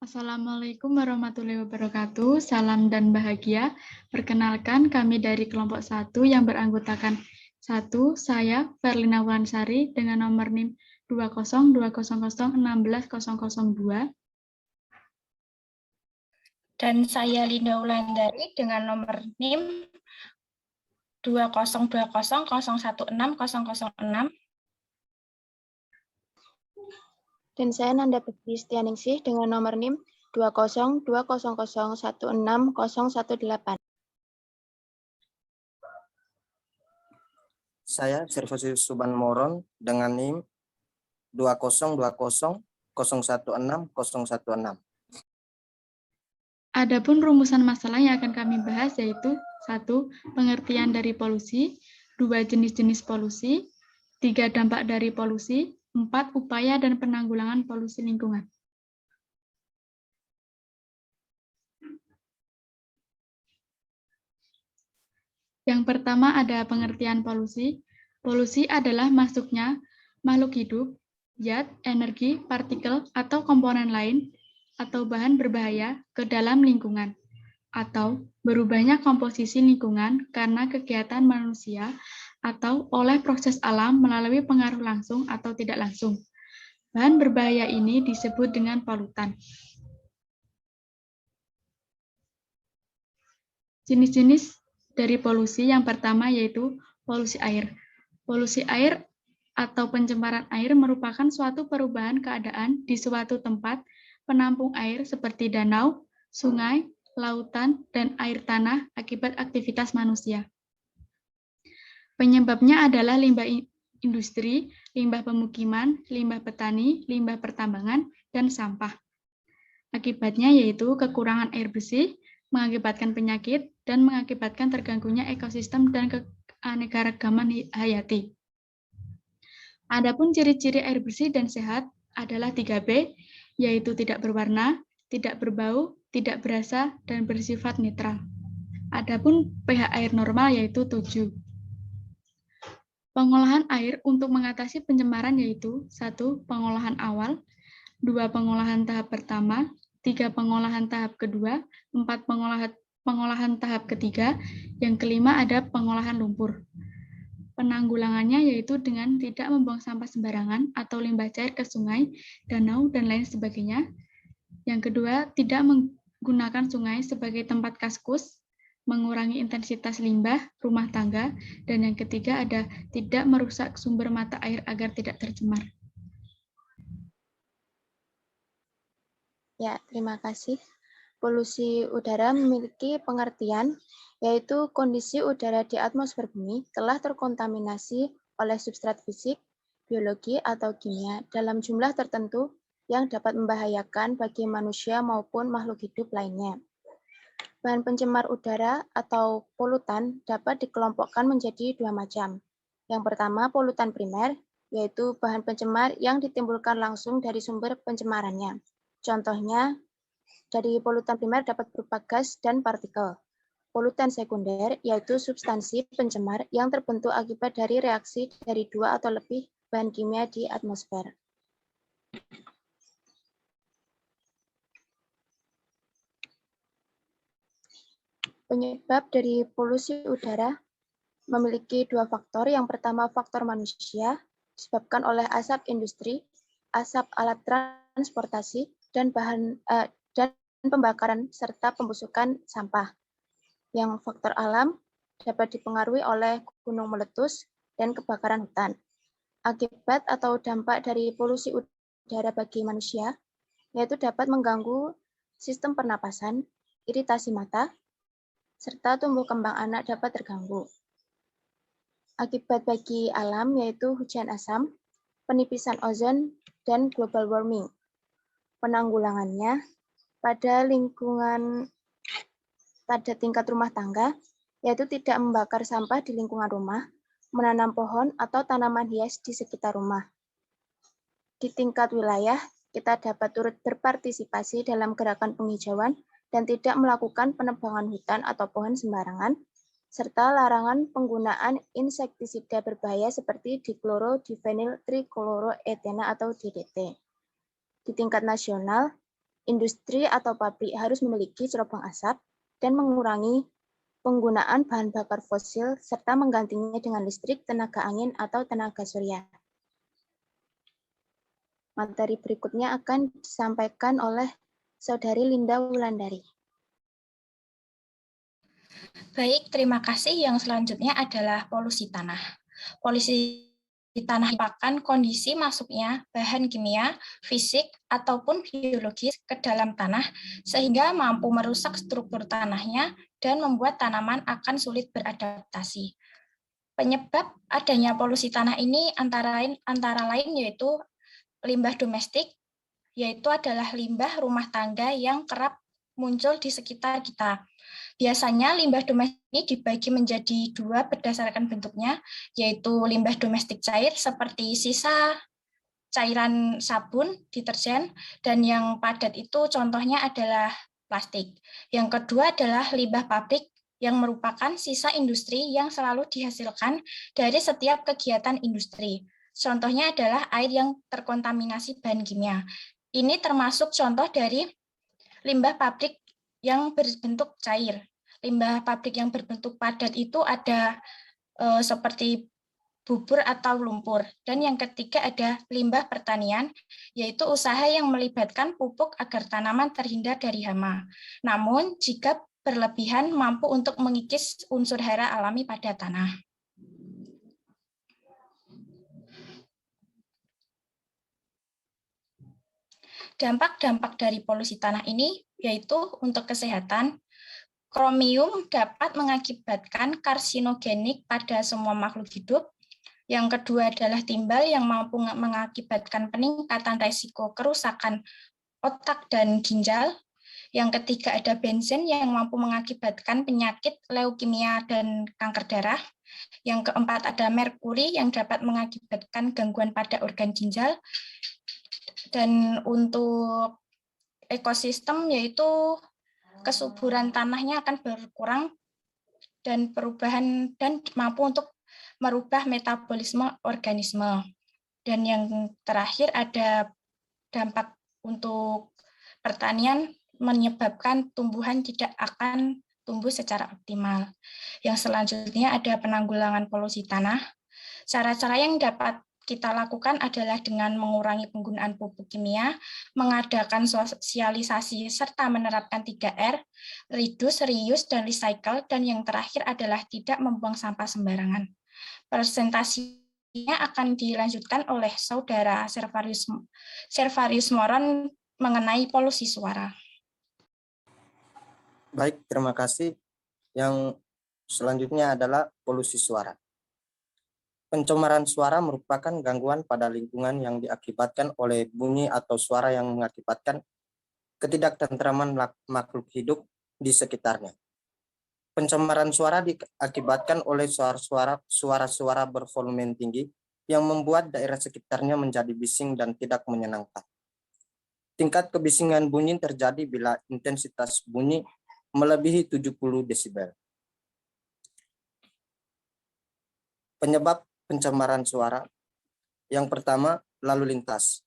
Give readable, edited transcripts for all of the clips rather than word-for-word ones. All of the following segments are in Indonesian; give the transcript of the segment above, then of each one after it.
Assalamualaikum warahmatullahi wabarakatuh. Salam dan bahagia. Perkenalkan, kami dari kelompok 1 yang beranggotakan 1, saya Verlina Wulansari dengan nomor NIM 20200161002. Dan saya Linda Wulandari dengan nomor NIM 20200160006. Dan saya Nanda Bebi Setianingsih dengan nomor NIM 20200160018. Saya Servosius Suban Moron dengan NIM 20200160016. Adapun rumusan masalah yang akan kami bahas yaitu 1. Pengertian dari polusi, 2. Jenis-jenis polusi, 3. Dampak dari polusi, 4. Upaya dan penanggulangan polusi lingkungan. Yang pertama ada pengertian polusi. Polusi adalah masuknya makhluk hidup, zat, energi, partikel, atau komponen lain, atau bahan berbahaya ke dalam lingkungan, atau berubahnya komposisi lingkungan karena kegiatan manusia atau oleh proses alam melalui pengaruh langsung atau tidak langsung. Bahan berbahaya ini disebut dengan polutan. Jenis-jenis dari polusi yang pertama yaitu polusi air. Polusi air atau pencemaran air merupakan suatu perubahan keadaan di suatu tempat penampung air seperti danau, sungai, lautan, dan air tanah akibat aktivitas manusia. Penyebabnya adalah limbah industri, limbah pemukiman, limbah petani, limbah pertambangan, dan sampah. Akibatnya yaitu kekurangan air bersih, mengakibatkan penyakit, dan mengakibatkan terganggunya ekosistem dan keanekaragaman hayati. Adapun ciri-ciri air bersih dan sehat adalah 3B, yaitu tidak berwarna, tidak berbau, tidak berasa, dan bersifat netral. Adapun pH air normal yaitu 7. Pengolahan air untuk mengatasi pencemaran yaitu 1. Pengolahan awal, 2. Pengolahan tahap pertama, 3. Pengolahan tahap kedua, 4. Pengolahan tahap ketiga, yang kelima ada pengolahan lumpur. Penanggulangannya yaitu dengan tidak membuang sampah sembarangan atau limbah cair ke sungai, danau, dan lain sebagainya. Yang kedua, tidak menggunakan sungai sebagai tempat kaskus, mengurangi intensitas limbah rumah tangga, dan yang ketiga ada tidak merusak sumber mata air agar tidak tercemar. Ya, terima kasih. Polusi udara memiliki pengertian, yaitu kondisi udara di atmosfer bumi telah terkontaminasi oleh substrat fisik, biologi, atau kimia dalam jumlah tertentu yang dapat membahayakan bagi manusia maupun makhluk hidup lainnya. Bahan pencemar udara atau polutan dapat dikelompokkan menjadi dua macam. Yang pertama, polutan primer, yaitu bahan pencemar yang ditimbulkan langsung dari sumber pencemarannya. Contohnya, dari polutan primer dapat berupa gas dan partikel. Polutan sekunder yaitu substansi pencemar yang terbentuk akibat dari reaksi dari dua atau lebih bahan kimia di atmosfer. Penyebab dari polusi udara memiliki dua faktor. Yang pertama faktor manusia disebabkan oleh asap industri, asap alat transportasi, dan pembakaran serta pembusukan sampah. Yang faktor alam dapat dipengaruhi oleh gunung meletus dan kebakaran hutan. Akibat atau dampak dari polusi udara bagi manusia yaitu dapat mengganggu sistem pernapasan, iritasi mata, serta tumbuh kembang anak dapat terganggu. Akibat bagi alam yaitu hujan asam, penipisan ozon, dan global warming. Penanggulangannya pada lingkungan pada tingkat rumah tangga, yaitu tidak membakar sampah di lingkungan rumah, menanam pohon atau tanaman hias di sekitar rumah. Di tingkat wilayah, kita dapat turut berpartisipasi dalam gerakan penghijauan dan tidak melakukan penebangan hutan atau pohon sembarangan, serta larangan penggunaan insektisida berbahaya seperti dikloro, difenil, trikloroetena atau DDT. Di tingkat nasional, Industri atau pabrik harus memiliki cerobong asap dan mengurangi penggunaan bahan bakar fosil serta menggantinya dengan listrik, tenaga angin, atau tenaga surya. Materi berikutnya akan disampaikan oleh Saudari Linda Wulandari. Baik, terima kasih. Yang selanjutnya adalah polusi tanah. Polusi tanah merupakan kondisi masuknya bahan kimia, fisik, ataupun biologis ke dalam tanah sehingga mampu merusak struktur tanahnya dan membuat tanaman akan sulit beradaptasi. Penyebab adanya polusi tanah ini antara lain yaitu limbah domestik, yaitu adalah limbah rumah tangga yang kerap muncul di sekitar kita. Biasanya limbah domestik ini dibagi menjadi dua berdasarkan bentuknya, yaitu limbah domestik cair seperti sisa cairan sabun, deterjen, dan yang padat itu contohnya adalah plastik. Yang kedua adalah limbah pabrik yang merupakan sisa industri yang selalu dihasilkan dari setiap kegiatan industri. Contohnya adalah air yang terkontaminasi bahan kimia. Ini termasuk contoh dari limbah pabrik yang berbentuk cair. Limbah pabrik yang berbentuk padat itu ada seperti bubur atau lumpur. Dan yang ketiga ada limbah pertanian, yaitu usaha yang melibatkan pupuk agar tanaman terhindar dari hama. Namun, jika berlebihan mampu untuk mengikis unsur hara alami pada tanah. Dampak-dampak dari polusi tanah ini yaitu untuk kesehatan, kromium dapat mengakibatkan karsinogenik pada semua makhluk hidup. Yang kedua adalah timbal yang mampu mengakibatkan peningkatan risiko kerusakan otak dan ginjal. Yang ketiga ada benzen yang mampu mengakibatkan penyakit leukemia dan kanker darah. Yang keempat ada merkuri yang dapat mengakibatkan gangguan pada organ ginjal. Dan untuk ekosistem yaitu kesuburan tanahnya akan berkurang dan perubahan dan mampu untuk merubah metabolisme organisme. Dan yang terakhir ada dampak untuk pertanian menyebabkan tumbuhan tidak akan tumbuh secara optimal. Yang selanjutnya ada penanggulangan polusi tanah. Cara-cara yang dapat kita lakukan adalah dengan mengurangi penggunaan pupuk kimia, mengadakan sosialisasi, serta menerapkan 3R, reduce, reuse, dan recycle, dan yang terakhir adalah tidak membuang sampah sembarangan. Presentasinya akan dilanjutkan oleh Saudara Servarius Moron mengenai polusi suara. Baik, terima kasih. Yang selanjutnya adalah polusi suara. Pencemaran suara merupakan gangguan pada lingkungan yang diakibatkan oleh bunyi atau suara yang mengakibatkan ketidaktentraman makhluk hidup di sekitarnya. Pencemaran suara diakibatkan oleh suara-suara bervolume tinggi yang membuat daerah sekitarnya menjadi bising dan tidak menyenangkan. Tingkat kebisingan bunyi terjadi bila intensitas bunyi melebihi 70 desibel. Penyebab pencemaran suara. Yang pertama, lalu lintas.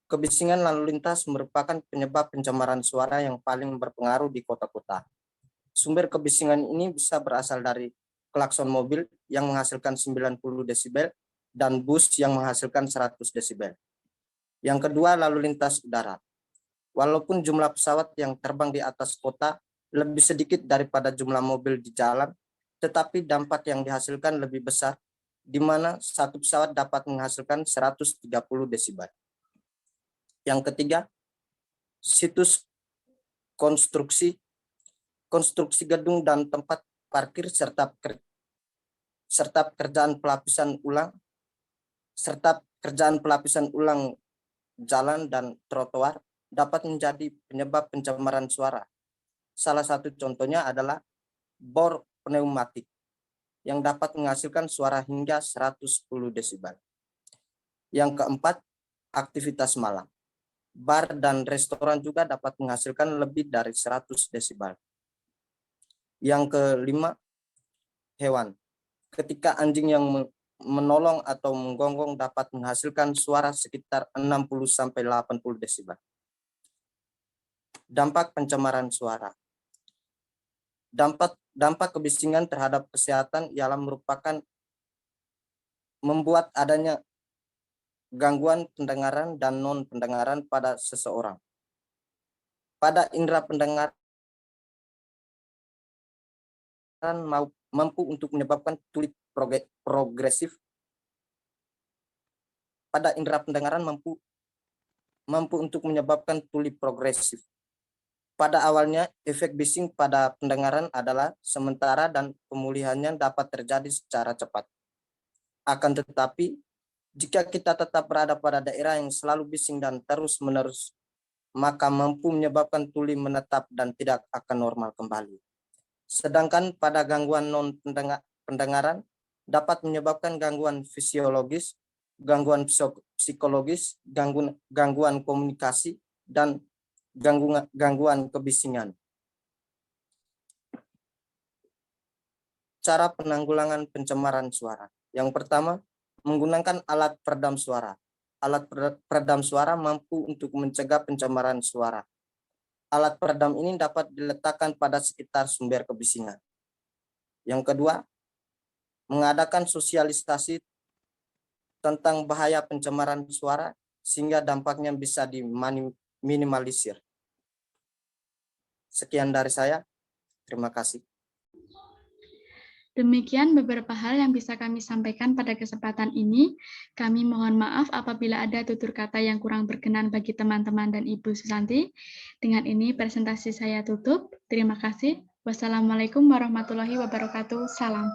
Kebisingan lalu lintas merupakan penyebab pencemaran suara yang paling berpengaruh di kota-kota. Sumber kebisingan ini bisa berasal dari klakson mobil yang menghasilkan 90 desibel dan bus yang menghasilkan 100 desibel. Yang kedua, lalu lintas udara. Walaupun jumlah pesawat yang terbang di atas kota lebih sedikit daripada jumlah mobil di jalan, tetapi dampak yang dihasilkan lebih besar, di mana satu pesawat dapat menghasilkan 130 desibel. Yang ketiga, situs konstruksi gedung dan tempat parkir serta pekerjaan pelapisan ulang jalan dan trotoar dapat menjadi penyebab pencemaran suara. Salah satu contohnya adalah bor pneumatik yang dapat menghasilkan suara hingga 110 desibel. Yang keempat, aktivitas malam. Bar dan restoran juga dapat menghasilkan lebih dari 100 desibel. Yang kelima, hewan. Ketika anjing yang menolong atau menggonggong dapat menghasilkan suara sekitar 60-80 desibel. Dampak pencemaran suara. Dampak kebisingan terhadap kesehatan ialah merupakan membuat adanya gangguan pendengaran dan non-pendengaran pada seseorang. Pada indera pendengaran mampu untuk menyebabkan tuli progresif. Pada indera pendengaran mampu untuk menyebabkan tuli progresif. Pada awalnya, efek bising pada pendengaran adalah sementara dan pemulihannya dapat terjadi secara cepat. Akan tetapi, jika kita tetap berada pada daerah yang selalu bising dan terus-menerus, maka mampu menyebabkan tuli menetap dan tidak akan normal kembali. Sedangkan pada gangguan non-pendengaran dapat menyebabkan gangguan fisiologis, gangguan psikologis, gangguan komunikasi, dan gangguan kebisingan. Cara penanggulangan pencemaran suara. Yang pertama, menggunakan alat peredam suara. Alat peredam suara mampu untuk mencegah pencemaran suara. Alat peredam ini dapat diletakkan pada sekitar sumber kebisingan. Yang kedua, mengadakan sosialisasi tentang bahaya pencemaran suara sehingga dampaknya bisa diminimalisir. Sekian dari saya. Terima kasih. Demikian beberapa hal yang bisa kami sampaikan pada kesempatan ini. Kami mohon maaf apabila ada tutur kata yang kurang berkenan bagi teman-teman dan Ibu Susanti. Dengan ini presentasi saya tutup. Terima kasih. Wassalamualaikum warahmatullahi wabarakatuh. Salam.